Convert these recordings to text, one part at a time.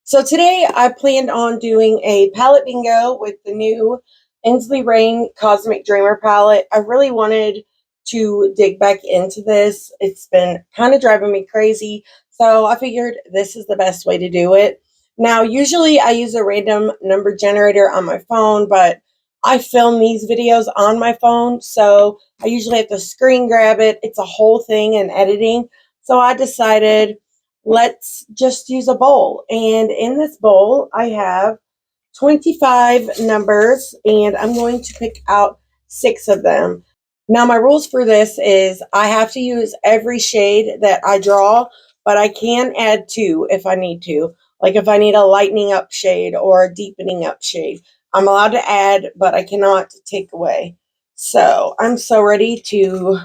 So today I planned on doing a palette bingo with the new Ensley Cosmic Dreamer palette. I really wanted to dig back into this. It's been kind of driving me crazy, so I figured this is the best way to do it. Now, usually I use a random number generator on my phone, but I film these videos on my phone, so I usually have to screen grab it. It's a whole thing in editing, so I decided let's just use a bowl. And in this bowl, I have 25 numbers, and I'm going to pick out 6 of them. Now, my rules for this is I have to use every shade that I draw, but I can add 2 if I need to. Like if I need a lightening up shade or a deepening up shade, I'm allowed to add, but I cannot take away. So I'm so ready to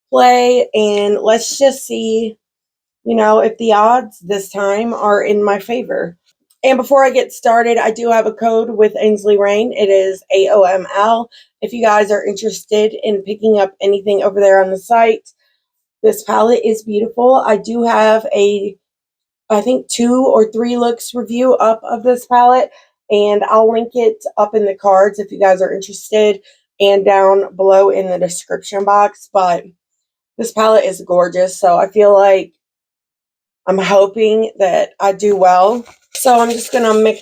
play, and let's just see if the odds this time are in my favor. And before I get started, I do have a code with Ensley Rain. It is AOML. If you guys are interested in picking up anything over there on the site, this palette is beautiful. I do have I think 2 or 3 looks review up of this palette, and I'll link it up in the cards if you guys are interested and down below in the description box. But this palette is gorgeous, so I feel like I'm hoping that I do well. So I'm just going to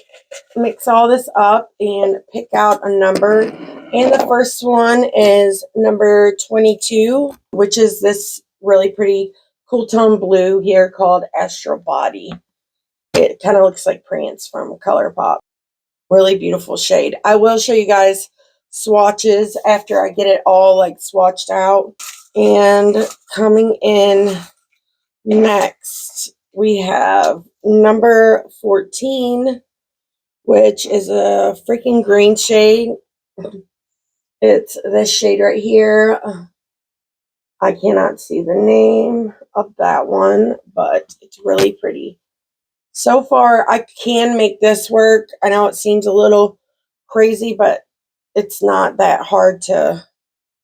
mix all this up and pick out a number. And the first one is number 22, which is this really pretty cool tone blue here called Astral Body. It kind of looks like Prance from ColourPop. Really beautiful shade. I will show you guys swatches after I get it all like swatched out. And coming in next, we have number 14, which is a freaking green shade. It's this shade right here. I cannot see the name of that one, but it's really pretty. So far, I can make this work. I know it seems a little crazy, but it's not that hard to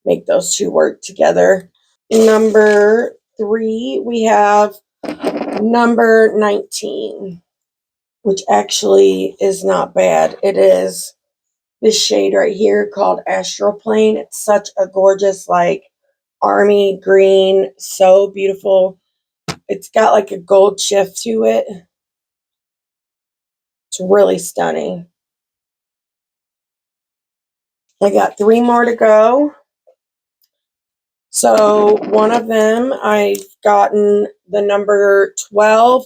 make those two work together. Number 3, we have number 19, which actually is not bad. It is this shade right here called Astral Plane. It's such a gorgeous, like, army green. So beautiful. It's got like a gold shift to it. It's really stunning. I got 3 more to go. So one of them, I've gotten the number 12.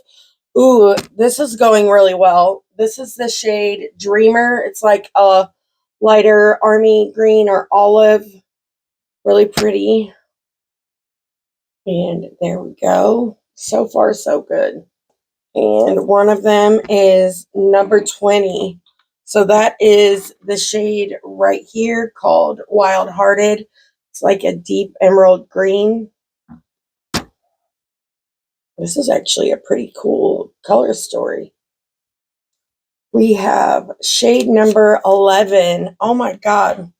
Ooh, this is going really well. This is the shade Dreamer. It's like a lighter army green or olive. Really pretty. And there we go. So far, so good. And one of them is number 20. So that is the shade right here called Wild Hearted. It's like a deep emerald green. This is actually a pretty cool color story. We have shade number 11. Oh my God.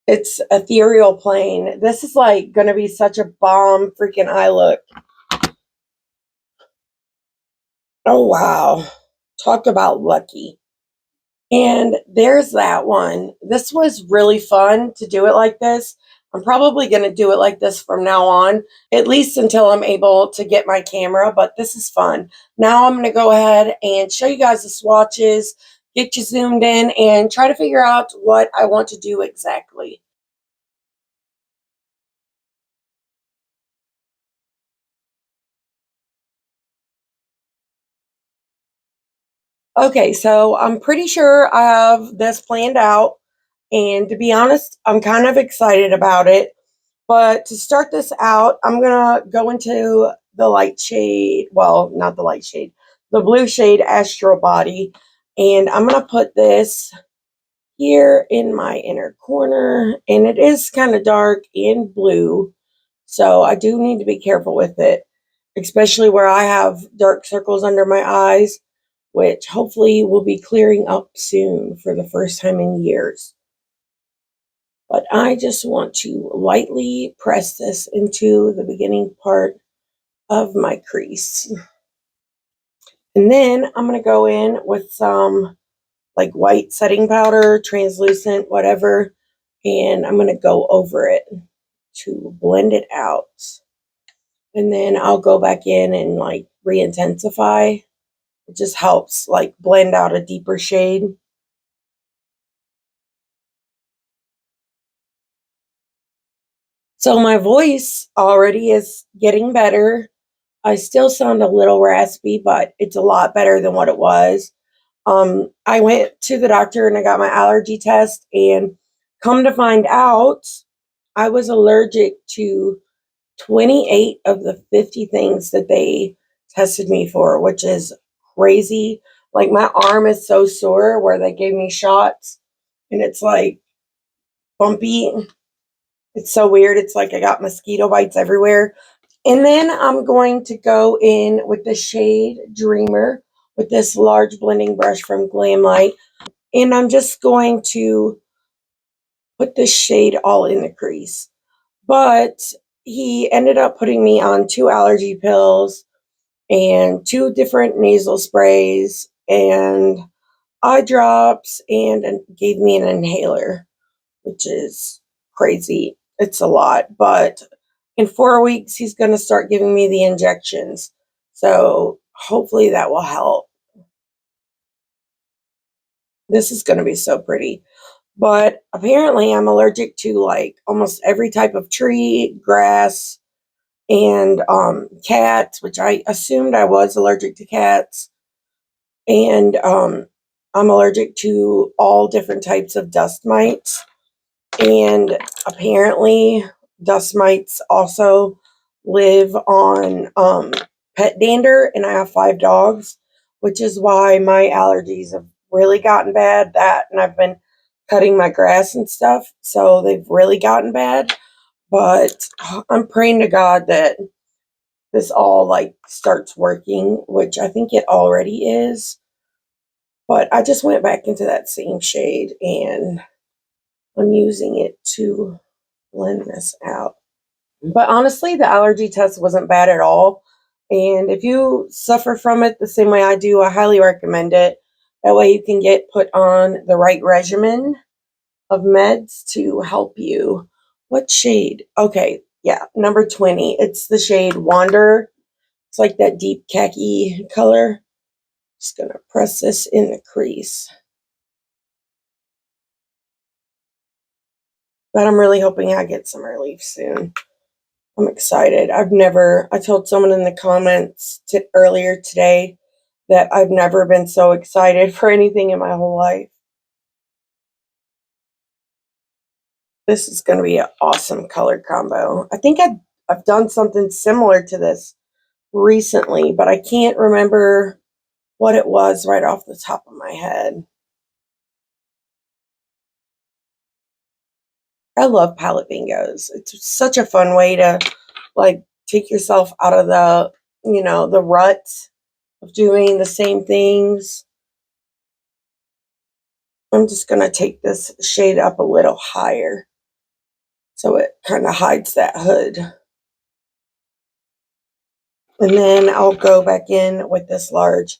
It's Ethereal Plane. This is like going to be such a bomb freaking eye look. Oh wow. Talk about lucky. And there's that one. This was really fun to do it like this. I'm probably going to do it like this from now on, at least until I'm able to get my camera, but this is fun. Now I'm going to go ahead and show you guys the swatches, get you zoomed in, and try to figure out what I want to do exactly. Okay, so I'm pretty sure I have this planned out, and to be honest, I'm kind of excited about it. But to start this out, I'm going to go into the light shade, well, not the light shade, the blue shade Astral Body, and I'm going to put this here in my inner corner, and it is kind of dark and blue, so I do need to be careful with it, especially where I have dark circles under my eyes, which hopefully will be clearing up soon for the first time in years. But I just want to lightly press this into the beginning part of my crease. And then I'm going to go in with some like white setting powder, translucent, whatever. And I'm going to go over it to blend it out. And then I'll go back in and like re-intensify. It just helps like blend out a deeper shade. So my voice already is getting better. I still sound a little raspy, but it's a lot better than what it was. I went to the doctor and I got my allergy test, and come to find out, I was allergic to 28 of the 50 things that they tested me for, which is crazy. Like my arm is so sore where they gave me shots and it's like bumpy. It's so weird. It's like I got mosquito bites everywhere. And then I'm going to go in with the shade Dreamer with this large blending brush from Glamlight. And I'm just going to put this shade all in the crease. But he ended up putting me on 2 allergy pills and 2 different nasal sprays and eye drops and gave me an inhaler, which is crazy. It's a lot, but in 4 weeks, he's going to start giving me the injections. So hopefully that will help. This is going to be so pretty. But apparently I'm allergic to like almost every type of tree, grass, and cats, which I assumed I was allergic to cats. And I'm allergic to all different types of dust mites. And apparently dust mites also live on pet dander, and I have 5 dogs, which is why my allergies have really gotten bad. That, and I've been cutting my grass and stuff, so they've really gotten bad. But I'm praying to God that this all like starts working, which I think it already is. But I just went back into that same shade and I'm using it to blend this out. But honestly, the allergy test wasn't bad at all. And if you suffer from it the same way I do, I highly recommend it. That way you can get put on the right regimen of meds to help you. What shade? Okay, yeah, number 20. It's the shade Wander. It's like that deep khaki color. Just gonna press this in the crease. But I'm really hoping I get some relief soon. I'm excited. I told someone in the comments earlier today that I've never been so excited for anything in my whole life. This is going to be an awesome color combo. I think I've done something similar to this recently, but I can't remember what it was right off the top of my head. I love palette bingos. It's such a fun way to like take yourself out of the, the rut of doing the same things. I'm just going to take this shade up a little higher so it kind of hides that hood. And then I'll go back in with this large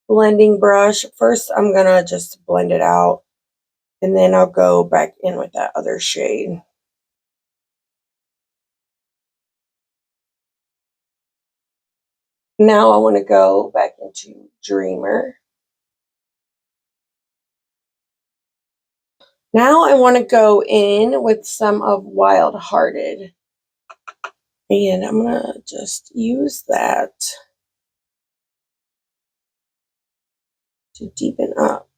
blending brush. First, I'm going to just blend it out, and then I'll go back in with that other shade. Now I want to go back into Dreamer. Now I want to go in with some of Wild Hearted. And I'm going to just use that to deepen up.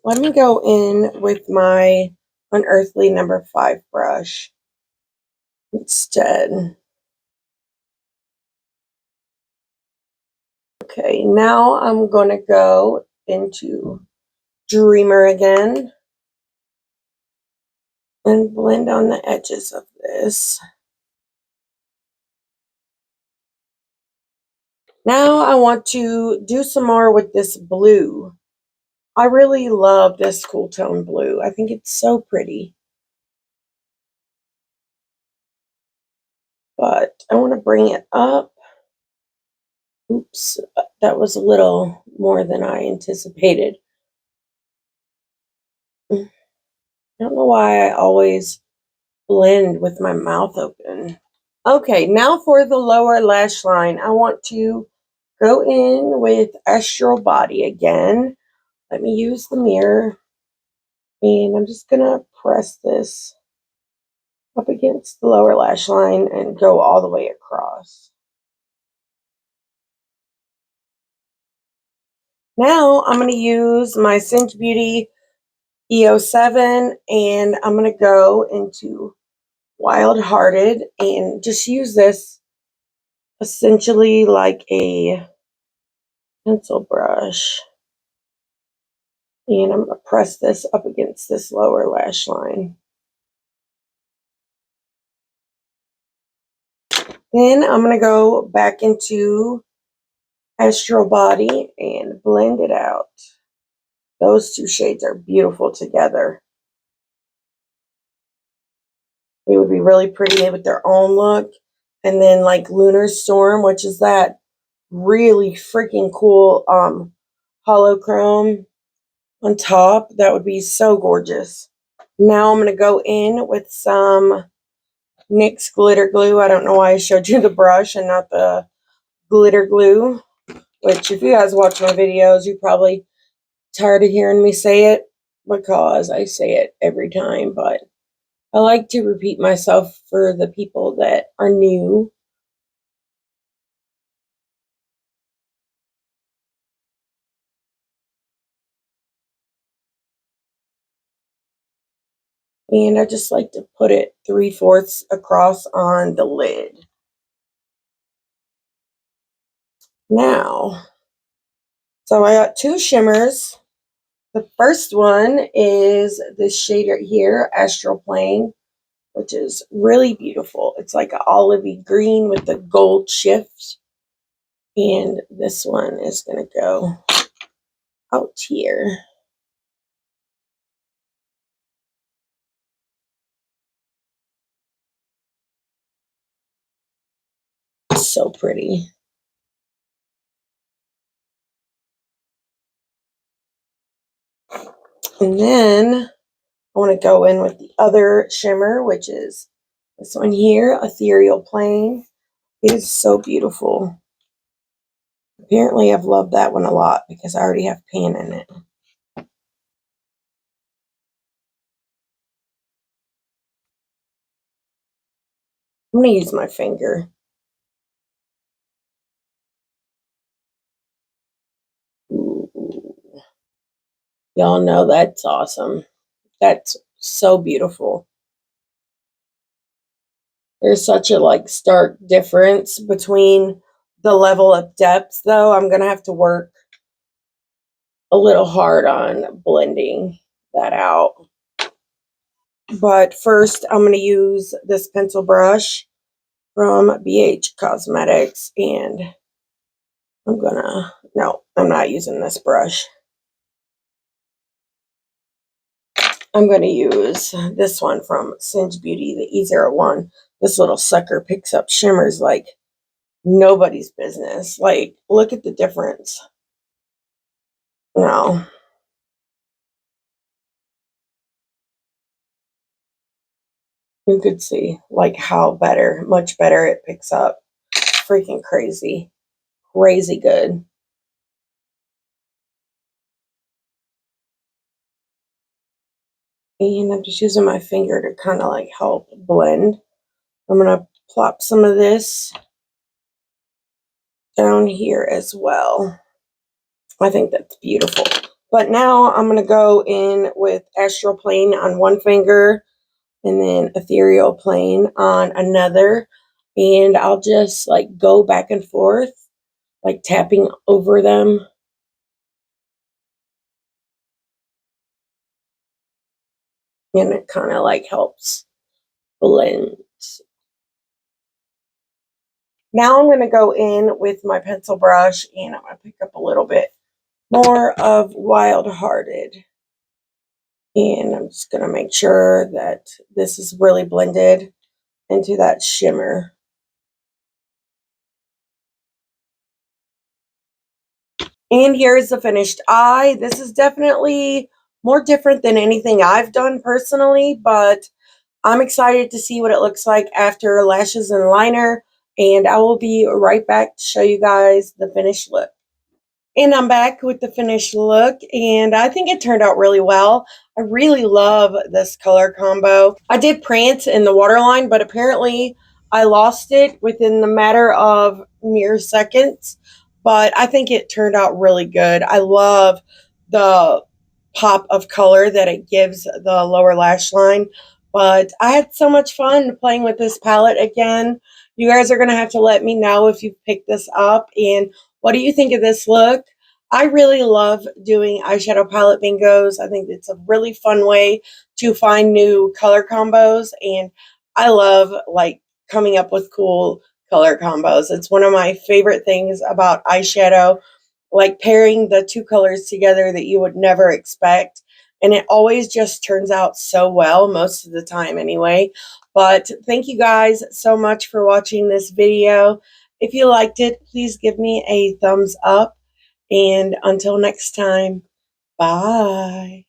Let me go in with my Unearthly number 5 brush instead. Okay, now I'm going to go into Dreamer again and blend on the edges of this. Now I want to do some more with this blue. I really love this cool tone blue. I think it's so pretty. But I want to bring it up Oops, that was a little more than I anticipated. I don't know why I always blend with my mouth open. Okay, now for the lower lash line, I want to go in with Astral Body again. Let me use the mirror, and I'm just gonna press this up against the lower lash line and go all the way across. Now I'm going to use my Cinch Beauty EO7, and I'm going to go into Wild Hearted and just use this essentially like a pencil brush. And I'm going to press this up against this lower lash line. Then I'm going to go back into Astral Body and blend it out. Those two shades are beautiful together. They would be really pretty with their own look. And then like Lunar Storm, which is that really freaking cool holochrome on top. That would be so gorgeous. Now I'm going to go in with some NYX glitter glue. I don't know why I showed you the brush and not the glitter glue, which if you guys watch my videos, you're probably tired of hearing me say it because I say it every time, but I like to repeat myself for the people that are new. And I just like to put it 3/4 across on the lid. Now, so I got two shimmers. The first one is this shade right here, Astral Plane, which is really beautiful. It's like an olivey green with the gold shift. And this one is going to go out here. So pretty. And then I want to go in with the other shimmer, which is this one here, Ethereal Plane. It is so beautiful. Apparently, I've loved that one a lot because I already have pan in it. I'm going to use my finger. Y'all know that's awesome. That's so beautiful. There's such a like stark difference between the level of depth, though. I'm going to have to work a little hard on blending that out. But first, I'm going to use this pencil brush from BH Cosmetics, and no, I'm not using this brush. I'm going to use this one from Cinch Beauty, the E01. This little sucker picks up shimmers like nobody's business. Like, look at the difference. No. You could see, like, how much better it picks up. Freaking crazy. Crazy good. And I'm just using my finger to kind of, like, help blend. I'm going to plop some of this down here as well. I think that's beautiful. But now I'm going to go in with Astral Plane on one finger and then Ethereal Plane on another. And I'll just like go back and forth, like tapping over them. And it kind of like helps blend. Now I'm going to go in with my pencil brush and I'm going to pick up a little bit more of Wild Hearted. And I'm just going to make sure that this is really blended into that shimmer. And here's the finished eye. This is definitely more different than anything I've done personally, but I'm excited to see what it looks like after lashes and liner, and I will be right back to show you guys the finished look. And I'm back with the finished look, and I think it turned out really well. I really love this color combo. I did prance in the waterline, but apparently I lost it within the matter of mere seconds. But I think it turned out really good. I love the pop of color that it gives the lower lash line. But I had so much fun playing with this palette again. You guys are going to have to let me know if you picked this up, and what do you think of this look? I really love doing eyeshadow palette bingos. I think it's a really fun way to find new color combos, and I love like coming up with cool color combos. It's one of my favorite things about eyeshadow, like pairing the two colors together that you would never expect. And it always just turns out so well, most of the time anyway. But thank you guys so much for watching this video. If you liked it, please give me a thumbs up. And until next time, bye.